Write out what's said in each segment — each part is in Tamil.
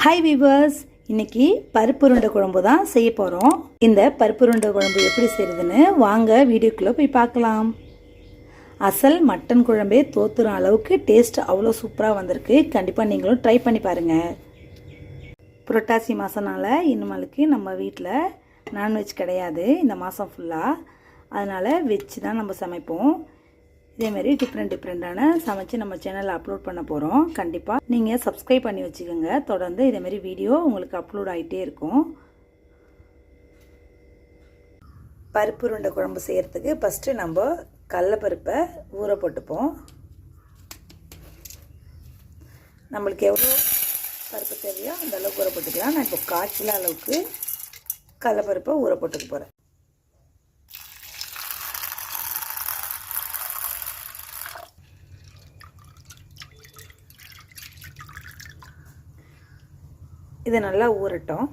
ஹாய் வீவர்ஸ், இன்னைக்கு பருப்பு உருண்டை குழம்பு தான் செய்ய போகிறோம். இந்த பருப்பு உருண்டை குழம்பு எப்படி செய்கிறதுன்னு வாங்க வீடியோக்குள்ளே போய் பார்க்கலாம். அசல் மட்டன் குழம்பே தோத்துற அளவுக்கு டேஸ்ட் அவ்வளோ சூப்பராக வந்திருக்கு. கண்டிப்பாக நீங்களும் ட்ரை பண்ணி பாருங்கள். புரட்டாசி மாதனால இனிமேலுக்கு நம்ம வீட்டில் நான்வெஜ் கிடையாது இந்த மாதம் ஃபுல்லாக. அதனால் வெஜ் தான் நம்ம சமைப்போம். இதேமாரி டிஃப்ரெண்ட்டான சமைச்சு நம்ம சேனலில் அப்லோட் பண்ண போகிறோம். கண்டிப்பாக நீங்கள் சப்ஸ்கிரைப் பண்ணி வச்சுக்கோங்க. தொடர்ந்து இதேமாரி வீடியோ உங்களுக்கு அப்லோட் ஆகிட்டே இருக்கும். பருப்பு உருண்டை குழம்பு செய்கிறதுக்கு ஃபஸ்ட்டு நம்ம கடலைப்பருப்பை ஊற போட்டுப்போம். நம்மளுக்கு எவ்வளோ பருப்பு தேவையோ அந்த அளவுக்கு ஊற போட்டுக்கலாம். நான் இப்போ 1/4 கிலோ அளவுக்கு கடலைப்பருப்பை ஊற போட்டுக்க போகிறேன். இது நல்லா ஊறட்டும்.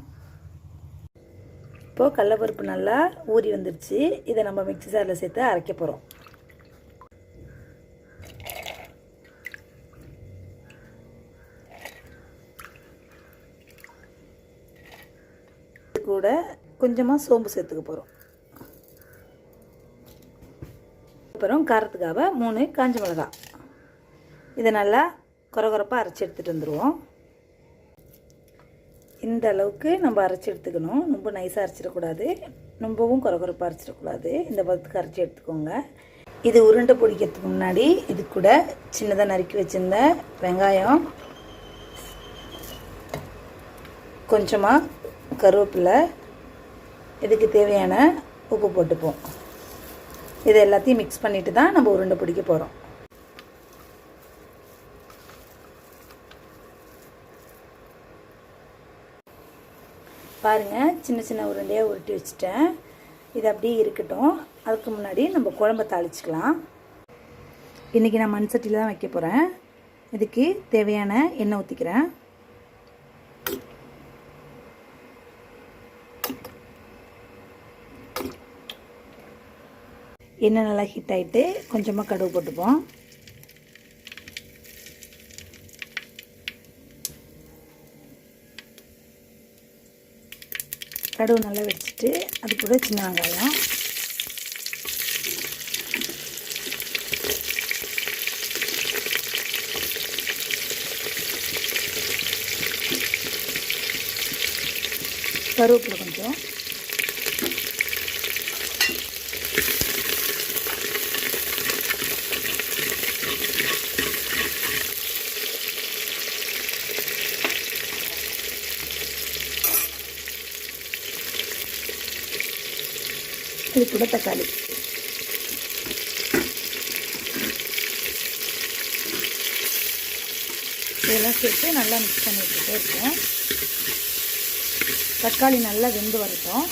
இப்போது கடலைப்பருப்பு நல்லா ஊறி வந்துடுச்சு. இதை நம்ம மிக்ஸி ஜாரில் சேர்த்து அரைக்க போகிறோம். இது கூட கொஞ்சமாக சோம்பு சேர்த்துக்க போகிறோம். அப்புறம் காரத்துக்காக 3 காஞ்ச மிளகாய். இதை நல்லா கொரகொரப்பாக அரைச்சி எடுத்துகிட்டு வந்துடுவோம். இந்த அளவுக்கு நம்ம அரைச்சி எடுத்துக்கணும். ரொம்ப நைஸாக அரைச்சிடக்கூடாது, ரொம்பவும் கொரகொரப்பாக அரைச்சிடக்கூடாது. இந்த பதத்துக்கு அரைச்சி எடுத்துக்கோங்க. இது உருண்டை பிடிக்கிறதுக்கு முன்னாடி இது கூட சின்னதாக நறுக்கி வச்சுருந்த வெங்காயம், கொஞ்சமாக கருவேப்பிலை, இதுக்கு தேவையான உப்பு போட்டுப்போம். இதை எல்லாத்தையும் மிக்ஸ் பண்ணிவிட்டு தான் நம்ம உருண்டை பிடிக்க போகிறோம். பாருங்கள், சின்ன சின்ன உருண்டையாக உருட்டி வச்சுட்டேன். இது அப்படியே இருக்கட்டும். அதுக்கு முன்னாடி நம்ம குழம்பை தாளிச்சிக்கலாம். இன்றைக்கி நான் மண் சட்டியில் தான் வைக்க போகிறேன். இதுக்கு தேவையான எண்ணெய் ஊற்றிக்கிறேன். எண்ணெய் நல்லா ஹீட் ஆகிட்டு கொஞ்சமாக கடுகு போட்டுப்போம். கடுகு நல்லா வெடிச்சிட்டு அது கூட சின்ன வெங்காயம், கருவேப்பிலை கொஞ்சம், இது கூட தக்காளி. இதெல்லாம் சேர்த்து நல்லா மிக்ஸ் பண்ணி வச்சுட்டே இருக்கேன். தக்காளி நல்லா வெந்து வரட்டும்.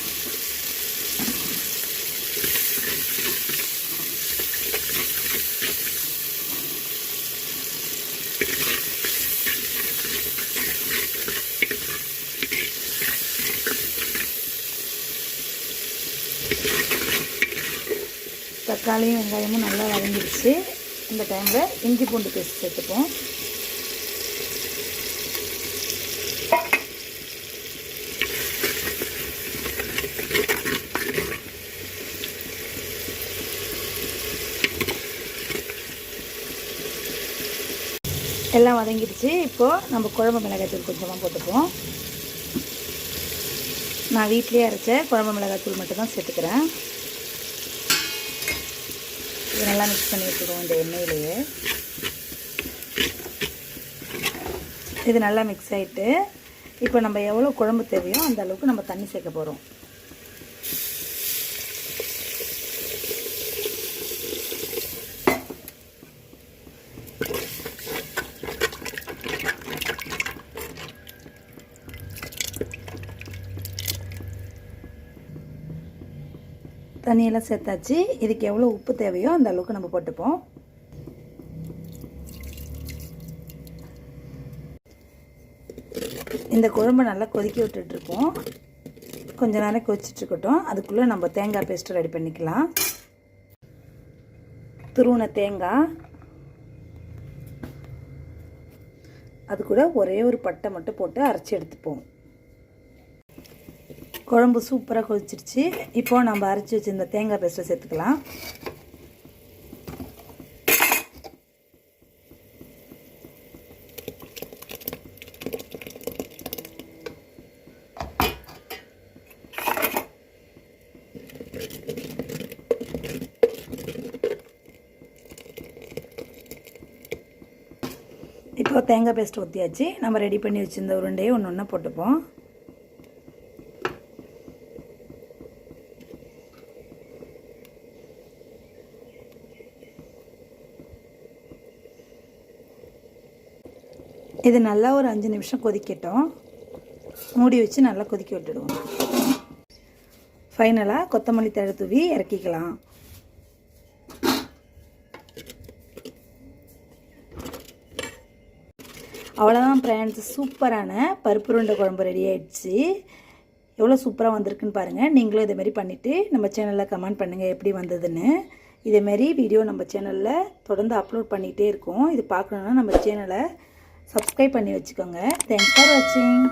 தக்காளியும் வெங்காயமும் நல்லா வதங்கிடுச்சு. இந்த டைமில் இஞ்சி பூண்டு பேஸ்ட் சேர்த்துப்போம். எல்லாம் வதங்கிடுச்சு. இப்போது நம்ம குழம்பு மிளகாய்த்தூள் கொஞ்சமாக போட்டுப்போம். நான் வீட்டிலே அரைச்ச குழம்பு மிளகாய்த்தூள் மட்டும் தான் சேர்த்துக்கிறேன். இது நல்லா மிக்ஸ் பண்ணி வச்சுடுவோம் இந்த எண்ணெயிலேயே. இது நல்லா மிக்ஸ் ஆகிட்டு இப்போ நம்ம எவ்வளோ குழம்பு தேவையோ அந்த அளவுக்கு நம்ம தண்ணி சேர்க்க போகிறோம். தண்ணியெல்லாம் சேர்த்தாச்சு. இதுக்கு எவ்வளோ உப்பு தேவையோ அந்த அளவுக்கு நம்ம போட்டுப்போம். இந்த குழம்பு நல்லா கொதிக்க விட்டுட்ருக்கோம். கொஞ்ச நேரம் கொதிச்சிட்ருக்கட்டும். அதுக்குள்ளே நம்ம தேங்காய் பேஸ்ட்டு ரெடி பண்ணிக்கலாம். துருவின தேங்காய், அது கூட ஒரே ஒரு பட்டை மட்டும் போட்டு அரைச்சி எடுத்துப்போம். குழம்பு சூப்பராக கொதிச்சிருச்சு. இப்போது நம்ம அரைச்சி வச்சுருந்த தேங்காய் பேஸ்ட்டை சேர்த்துக்கலாம். இப்போ தேங்காய் பேஸ்ட் ஊற்றியாச்சு. நம்ம ரெடி பண்ணி வச்சுருந்த உருண்டையை ஒன்று ஒன்றா போட்டுப்போம். இது நல்லா ஒரு 5 நிமிஷம் கொதிக்கட்டும். மூடி வச்சு நல்லா கொதிக்க விட்டுடுவோம். ஃபைனலாக கொத்தமல்லி தழை தூவி இறக்கிக்கலாம். அவ்வளோதான் ஃப்ரெண்ட்ஸ், சூப்பரான பருப்பு உருண்டை குழம்பு ரெடி ஆகிடுச்சு. எவ்வளோ சூப்பராக வந்திருக்குன்னு பாருங்கள். நீங்களும் இதேமாரி பண்ணிவிட்டு நம்ம சேனலில் கமெண்ட் பண்ணுங்கள் எப்படி வந்ததுன்னு. இதேமாரி வீடியோ நம்ம சேனலில் தொடர்ந்து அப்லோட் பண்ணிகிட்டே இருக்கோம். இது பார்க்கணுன்னா நம்ம சேனலை சப்ஸ்கிரைப் பண்ணி வச்சுக்கோங்க. தேங்க்ஸ் ஃபார் வாட்சிங்.